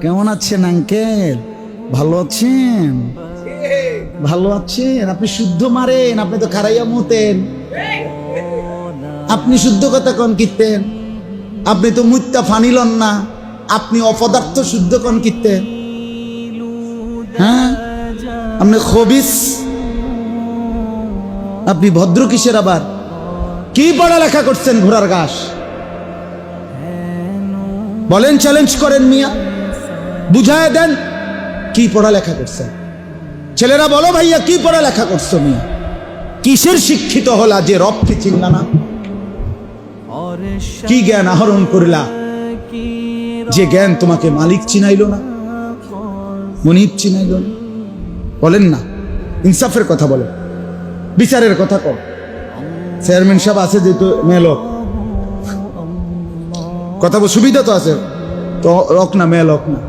কেমন আছেন আঙ্কেল? ভালো আছেন? ভালো আছেন? আপনি শুদ্ধ মারেন, আপনি তো খারাইয়া মতেন। আপনি শুদ্ধ কথা কন কিতেন, আপনি তো মুত্তা ফানিলন না, আপনি অপদার্থ শুদ্ধ কন কিতেন। হ্যাঁ, আপনি খবিস, আপনি ভদ্র কিসের? আবার কি পড়ালেখা করছেন ঘোড়ার ঘাস? বলেন, চ্যালেঞ্জ করেন মিয়া, বুঝায় দেন কি পড়ালেখা করছেন। ছেলেরা বলো ভাইয়া, কি পড়ালেখা করছো মিয়া? কিসের শিক্ষিত হলা যে রবকে চিনলা না? কি জ্ঞান আহরণ করিলা যে জ্ঞান তোমাকে মালিক চিনাইল না, মনিব চিনাইল না? বলেন না, ইনসাফের কথা বলে, বিচারের কথা কর। চেয়ারম্যান সাহেব আছে যেহেতু মেয়ে লোক, কথা বল, সুবিধা তো আছে তো, রক না মেয়ে লোক না।